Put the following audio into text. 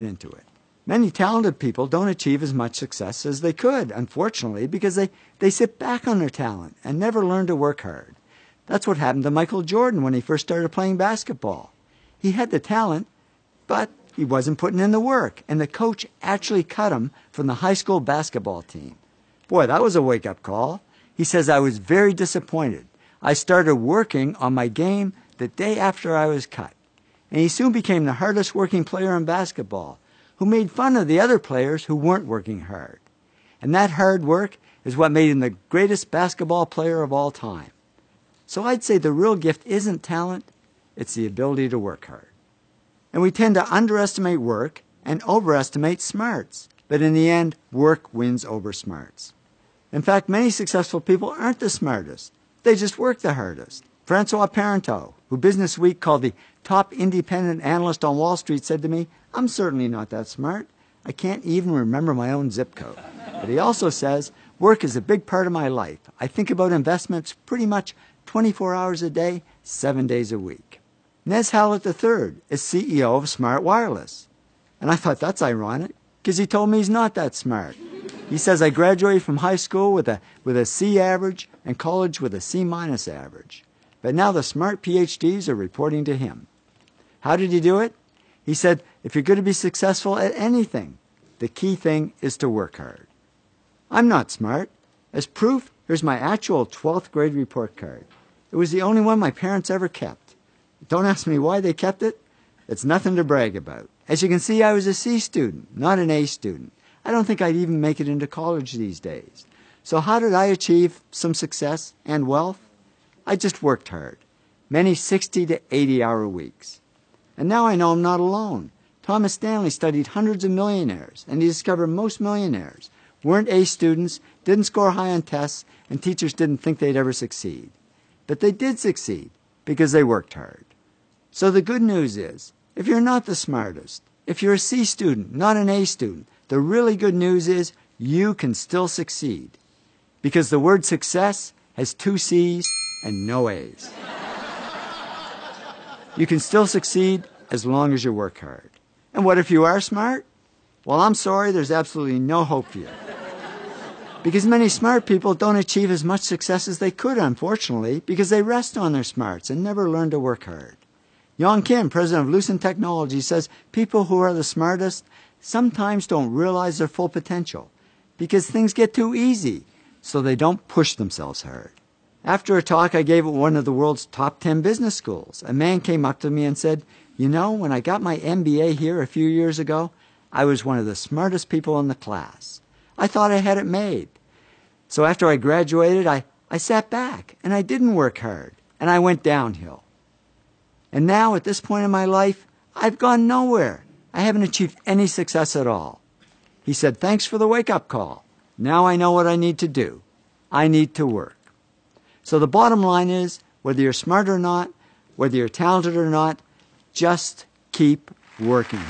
into it. Many talented people don't achieve as much success as they could, unfortunately, because they sit back on their talent and never learn to work hard. That's what happened to Michael Jordan when he first started playing basketball. He had the talent, but he wasn't putting in the work, and the coach actually cut him from the high school basketball team. Boy, that was a wake-up call. He says, I was very disappointed. I started working on my game the day after I was cut. And he soon became the hardest working player in basketball, who made fun of the other players who weren't working hard. And that hard work is what made him the greatest basketball player of all time. So I'd say the real gift isn't talent, it's the ability to work hard. And we tend to underestimate work and overestimate smarts. But in the end, work wins over smarts. In fact, many successful people aren't the smartest. They just work the hardest. Francois Parenteau, who Business Week called the top independent analyst on Wall Street, said to me, I'm certainly not that smart. I can't even remember my own zip code. But he also says, work is a big part of my life. I think about investments pretty much 24 hours a day, 7 days a week. Nez Hallett III is CEO of Smart Wireless. And I thought that's ironic, because he told me he's not that smart. He says, I graduated from high school with a C average and college with a C- average. But now the smart PhDs are reporting to him. How did he do it? He said, if you're going to be successful at anything, the key thing is to work hard. I'm not smart. As proof, here's my actual 12th grade report card. It was the only one my parents ever kept. Don't ask me why they kept it. It's nothing to brag about. As you can see, I was a C student, not an A student. I don't think I'd even make it into college these days. So how did I achieve some success and wealth? I just worked hard. Many 60 to 80-hour weeks. And now I know I'm not alone. Thomas Stanley studied hundreds of millionaires, and he discovered most millionaires weren't A students, didn't score high on tests, and teachers didn't think they'd ever succeed. But they did succeed because they worked hard. So the good news is, if you're not the smartest, if you're a C student, not an A student, the really good news is you can still succeed. Because the word success has 2 C's and no A's. You can still succeed as long as you work hard. And what if you are smart? Well, I'm sorry, there's absolutely no hope for you. Because many smart people don't achieve as much success as they could, unfortunately, because they rest on their smarts and never learn to work hard. Yong Kim, president of Lucent Technology, says people who are the smartest sometimes don't realize their full potential because things get too easy, so they don't push themselves hard. After a talk I gave at one of the world's top 10 business schools, a man came up to me and said, you know, when I got my MBA here a few years ago, I was one of the smartest people in the class. I thought I had it made. So after I graduated, I sat back and I didn't work hard and I went downhill. And now at this point in my life, I've gone nowhere. I haven't achieved any success at all. He said, thanks for the wake-up call. Now I know what I need to do. I need to work. So the bottom line is, whether you're smart or not, whether you're talented or not, just keep working.